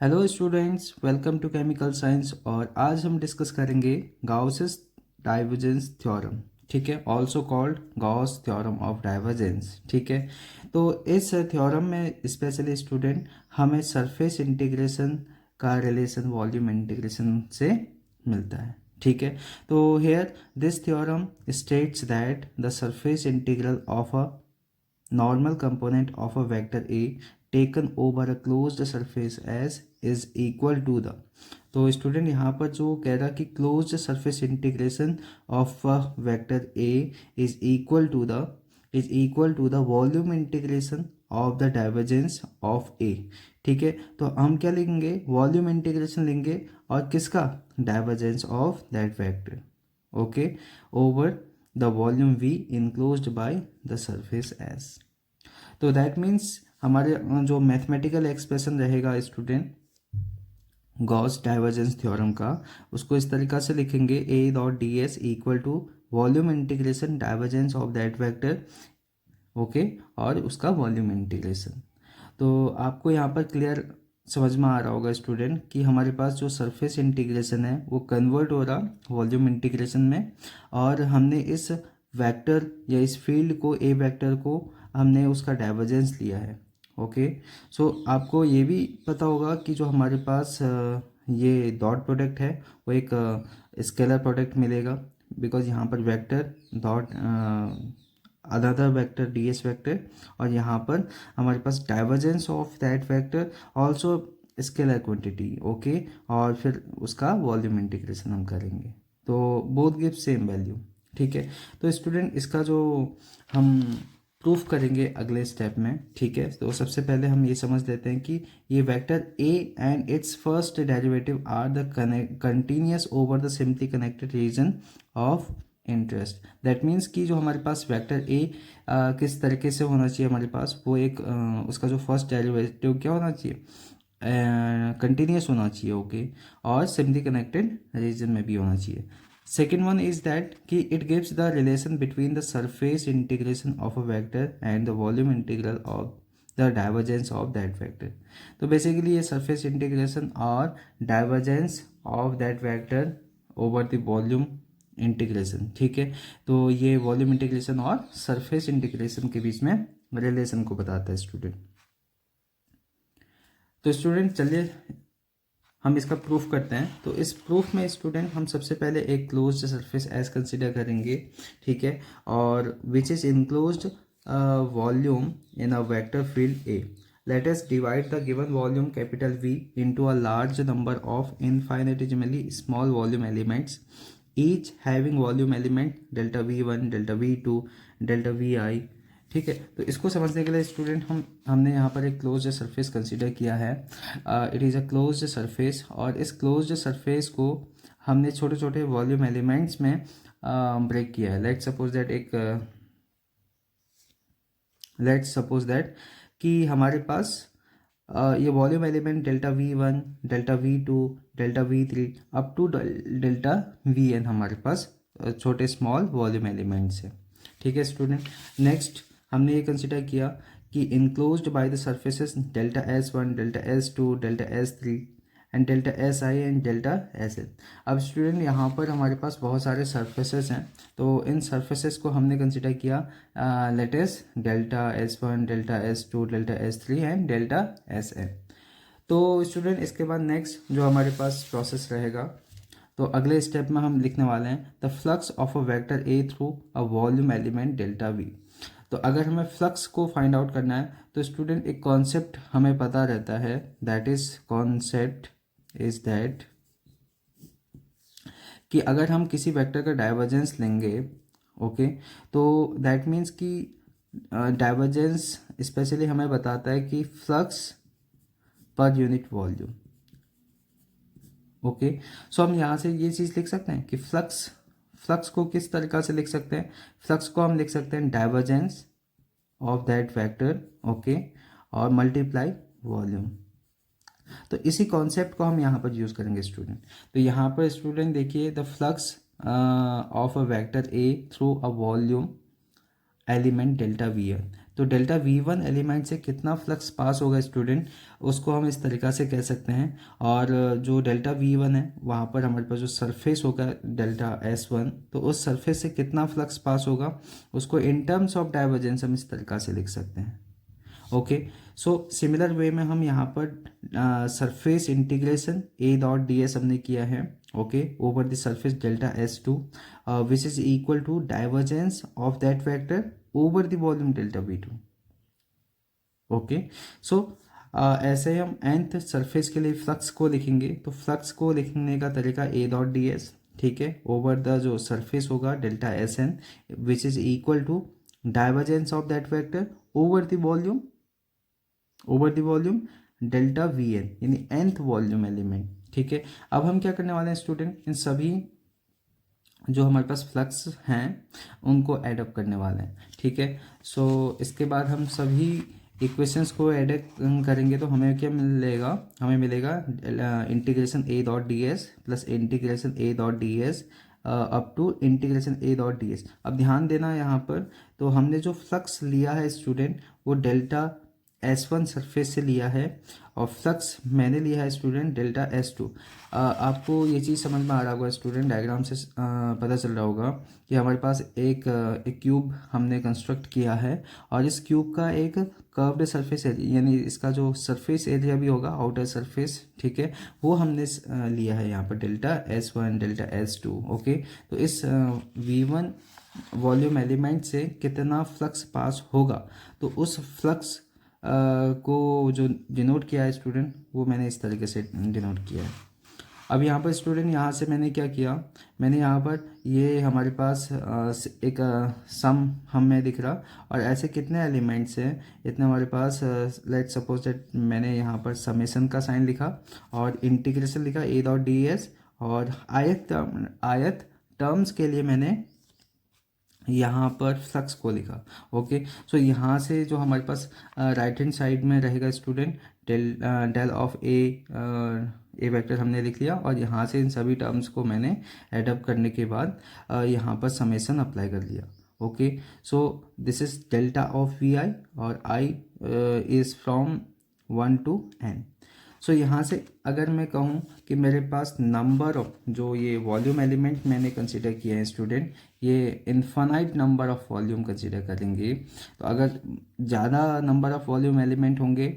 Hello students, welcome to chemical science. और आज हम डिस्कस करेंगे गाउसेस डाइवर्जेंस थ्योरम। ठीक है, also called Gauss theorem of divergence. ठीक है, तो इस थ्योरम में स्पेशली स्टूडेंट हमें सरफेस इंटीग्रेशन का रिलेशन वॉल्यूम इंटीग्रेशन से मिलता है। ठीक है, तो here this theorem states that the surface integral of a normal component of a vector A taken over a closed surface S is equal to the। तो student यहाँ पर जो कह रहा कि closed surface integration of vector A is equal to the volume integration of the divergence of A. ठीक है, तो हम क्या लेंगे, वॉल्यूम इंटीग्रेशन लेंगे और किसका, divergence of that vector. Okay, over the volume v enclosed by the surface S। तो दैट मीन्स हमारे जो मैथमेटिकल एक्सप्रेशन रहेगा स्टूडेंट गॉस डाइवर्जेंस थ्योरम का, उसको इस तरीक़ा से लिखेंगे A dot D S equal to volume integration divergence of that vector. Okay, और उसका वॉल्यूम इंटीग्रेशन। तो आपको यहाँ पर क्लियर समझ में आ रहा होगा स्टूडेंट कि हमारे पास जो सरफेस इंटीग्रेशन है वो कन्वर्ट हो रहा वॉल्यूम इंटीग्रेशन में, और हमने इस वेक्टर या इस फील्ड को, ए वेक्टर को, हमने उसका डाइवर्जेंस लिया है। ओके, सो आपको ये भी पता होगा कि जो हमारे पास ये डॉट प्रोडक्ट है वो एक स्केलर प्रोडक्ट मिलेगा, बिकॉज यहाँ पर vector dot another vector D S vector, और यहाँ पर हमारे पास divergence of that vector also scalar quantity. Okay, और फिर उसका वॉल्यूम इंटीग्रेशन हम करेंगे तो बोथ गिव सेम वैल्यू। ठीक है, तो स्टूडेंट इसका जो हम प्रूफ करेंगे अगले स्टेप में। ठीक है, तो सबसे पहले हम ये समझ लेते हैं कि ये vector A and its first derivative are the continuous over the simply connected region of interest. That means कि जो हमारे पास वेक्टर ए किस तरीके से होना चाहिए, हमारे पास वो एक उसका जो फर्स्ट डेरिवेटिव क्या होना चाहिए, कंटिन्यूस होना चाहिए। ओके, और सिंपली कनेक्टेड रीजन में भी होना चाहिए। सेकेंड वन इज दैट कि it gives the relation between the surface integration of a vector and the volume integral of the divergence of that vector. तो बेसिकली ये सरफेस इंटीग्रेशन और divergence of that vector over the volume integration. ठीक है, तो ये volume integration और surface integration के बीच में रिलेशन को बताता है स्टूडेंट। तो स्टूडेंट चलिए हम इसका प्रूफ करते हैं। तो इस प्रूफ में स्टूडेंट हम सबसे पहले एक क्लोज्ड सरफेस एज कंसिडर करेंगे। ठीक है, और which is enclosed volume in a vector field A. Let us divide the given volume capital V into a large number of infinitesimally small volume elements, each having volume element delta V1, delta V2, delta Vi। ठीक है, तो इसको समझने के लिए student हमने यहाँ पर एक क्लोज्ड सरफेस कंसीडर किया है। It is a closed surface, और इस क्लोज्ड सरफेस को हमने छोटे छोटे वॉल्यूम एलिमेंट्स में ब्रेक किया है। लेट्स सपोज दैट कि हमारे पास ये volume element delta V1, delta V2, delta V3 up to delta Vn हमारे पास छोटे स्मॉल वॉल्यूम एलिमेंट्स है। ठीक है स्टूडेंट, नेक्स्ट हमने ये कंसिडर किया कि enclosed by the surfaces delta S1, delta S2, delta S3 and delta SI and delta SL। अब स्टूडेंट यहाँ पर हमारे पास बहुत सारे सर्फेसेस हैं, तो इन सर्फेसेस को हमने कंसिडर किया let's delta S1, delta S2, delta S3 and delta SN। तो स्टूडेंट इसके बाद नेक्स्ट जो हमारे पास प्रोसेस रहेगा, तो अगले स्टेप में हम लिखने वाले हैं the flux of a vector A through a volume element delta we. तो अगर हमें फ्लक्स को फाइंड आउट करना है तो स्टूडेंट एक कॉन्सेप्ट हमें पता रहता है, that is concept is that कि अगर हम किसी वेक्टर का डाइवर्जेंस लेंगे, ओके, तो दैट मीन्स कि डाइवर्जेंस स्पेशली हमें बताता है कि flux per unit volume. Okay, so हम यहाँ से ये चीज़ लिख सकते हैं कि फ्लक्स फ्लक्स को किस तरीक़ा से लिख सकते हैं, फ्लक्स को हम लिख सकते हैं divergence of that vector. Okay, और मल्टीप्लाई वॉल्यूम। तो इसी कॉन्सेप्ट को हम यहाँ पर यूज़ करेंगे स्टूडेंट। तो यहाँ पर स्टूडेंट देखिए the flux of a vector A through a volume element delta we है। तो डेल्टा V1 एलिमेंट से कितना फ्लक्स पास होगा स्टूडेंट, उसको हम इस तरीक़ा से कह सकते हैं। और जो डेल्टा V1 है वहाँ पर हमारे पास जो सरफेस होगा डेल्टा S1, तो उस सरफेस से कितना फ्लक्स पास होगा उसको इन टर्म्स ऑफ डाइवर्जेंस हम इस तरीक़ा से लिख सकते हैं। ओके, सो सिमिलर वे में हम यहाँ पर surface integration A dot D S हमने किया है, okay, over the surface delta S2 which is equal to divergence of that vector over the volume delta V2। Okay, so ऐसे ही हम nth सरफेस के लिए फ्लक्स को लिखेंगे, तो फ्लक्स को लिखने का तरीका ए डॉट डी एस, ठीक है, ओवर द जो सरफेस होगा delta SN which is equal to divergence of that vector over the volume delta VN, यानी nth वॉल्यूम एलिमेंट, ठीक है। अब हम क्या करने वाले हैं स्टूडेंट, इन सभी जो हमारे पास फ्लक्स हैं उनको एडअप करने वाले हैं, ठीक है। सो इसके बाद हम सभी इक्वेशंस को ऐड करेंगे तो हमें क्या मिलेगा, हमें मिलेगा integration A dot D S plus integration A dot D S up to integration A dot D S. अब ध्यान देना यहाँ पर, तो हमने जो फ्लक्स लिया है स्टूडेंट वो डेल्टा S1 सरफेस से लिया है, और फ्लक्स मैंने लिया है स्टूडेंट डेल्टा S2। आपको ये चीज़ समझ में आ रहा होगा स्टूडेंट, डायग्राम से पता चल रहा होगा कि हमारे पास एक क्यूब हमने कंस्ट्रक्ट किया है, और इस क्यूब का एक कर्व्ड सरफेस एरिया, यानी इसका जो सरफेस एरिया भी होगा आउटर सरफेस, ठीक है, वो हमने लिया है यहाँ पर delta S1 delta S2। Okay, तो इस V1 वॉल्यूम एलिमेंट से कितना फ्लक्स पास होगा, तो उस फ्लक्स को जो डिनोट किया है स्टूडेंट वो मैंने इस तरीके से डिनोट किया है। अब यहाँ पर स्टूडेंट यहाँ से मैंने क्या किया, मैंने यहाँ पर ये हमारे पास एक सम हमें दिख रहा, और ऐसे कितने एलिमेंट्स हैं इतने हमारे पास, लेट सपोज दैट मैंने यहाँ पर समेशन का साइन लिखा और इंटीग्रेशन लिखा ए डॉट डी एस, और आयत टर्म्स के लिए मैंने यहाँ पर फ्लक्स को लिखा। ओके, सो यहाँ से जो हमारे पास राइट हैंड साइड में रहेगा student del of A vector हमने लिख लिया, और यहाँ से इन सभी टर्म्स को मैंने एडअप करने के बाद यहाँ पर समेशन अप्लाई कर लिया। Okay, so this is delta of V I, और I is from 1 to n। So यहाँ से अगर मैं कहूँ कि मेरे पास नंबर ऑफ जो ये वॉल्यूम एलिमेंट मैंने कंसिडर किए हैं स्टूडेंट, ये infinite number of volume consider करेंगे, तो अगर ज़्यादा नंबर ऑफ वॉल्यूम एलिमेंट होंगे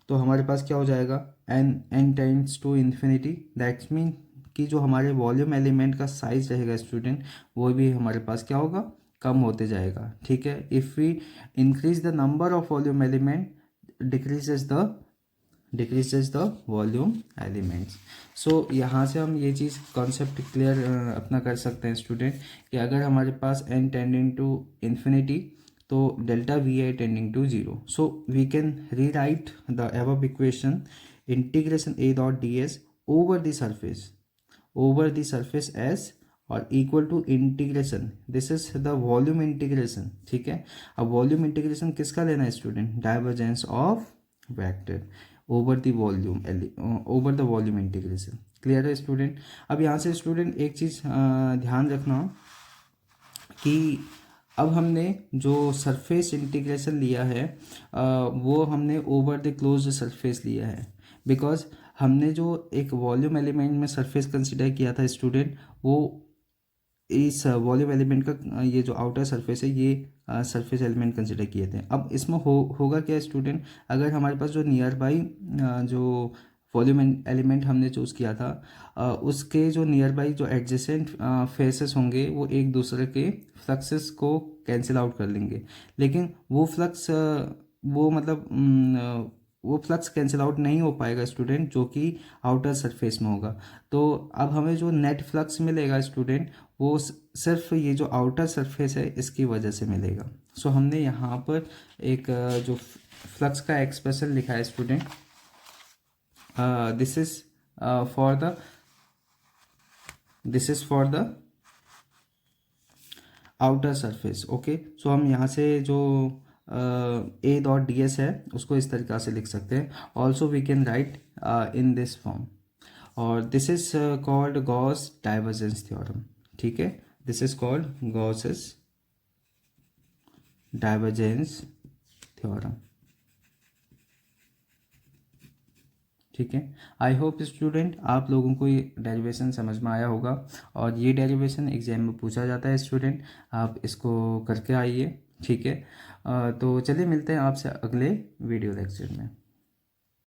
तो हमारे पास क्या हो जाएगा, n tends to infinity, that's mean कि जो हमारे वॉल्यूम एलिमेंट का साइज रहेगा स्टूडेंट वो भी हमारे पास क्या होगा, कम होते जाएगा, ठीक है। If we increase the number of volume element decreases the volume elements. So यहाँ से हम ये चीज़ कॉन्सेप्ट क्लियर अपना कर सकते हैं स्टूडेंट, कि अगर हमारे पास n टेंडिंग टू इन्फिनिटी तो delta V I tending to zero, so we can rewrite the above equation integration A dot D S over the surface S और equal to integration, this is the volume integration, ठीक है। अब volume integration किसका लेना है student, divergence of vector over the volume integration. Clear है student. अब यहाँ से स्टूडेंट एक चीज़ ध्यान रखना कि अब हमने जो सरफेस इंटीग्रेशन लिया है वो हमने ओवर द क्लोज्ड सरफेस लिया है, बिकॉज हमने जो एक वॉल्यूम एलिमेंट में सरफेस कंसिडर किया था स्टूडेंट, वो इस वॉल्यूम एलिमेंट का ये जो आउटर सरफेस है ये सरफेस एलिमेंट कंसिडर किए थे। अब इसमें होगा क्या स्टूडेंट, अगर हमारे पास जो नियर बाई जो वॉल्यूम एलिमेंट हमने चूज़ किया था उसके जो नियर बाई जो एडजेसेंट फेसेस होंगे वो एक दूसरे के फ्लक्सेस को कैंसिल आउट कर लेंगे, लेकिन वो फ्लक्स वो फ्लक्स कैंसिल आउट नहीं हो पाएगा स्टूडेंट जो कि आउटर सरफेस में होगा। तो अब हमें जो नेट फ्लक्स मिलेगा स्टूडेंट वो सिर्फ ये जो आउटर सरफेस है इसकी वजह से मिलेगा। सो हमने यहाँ पर एक जो फ्लक्स का एक्सप्रेशन लिखा है student, this is for the outer surface. Okay, so हम यहाँ से जो ए डॉट डी एस है उसको इस तरीक़ा से लिख सकते हैं। Also we can write in this form, और this is called Gauss divergence theorem, ठीक है। This is called Gauss's divergence theorem. ठीक है, आई होप स्टूडेंट आप लोगों को ये डेरिवेशन समझ में आया होगा, और ये डेरिवेशन एग्जाम में पूछा जाता है स्टूडेंट, आप इसको करके आइए। ठीक है, तो चलिए मिलते हैं आपसे अगले वीडियो लेक्चर में।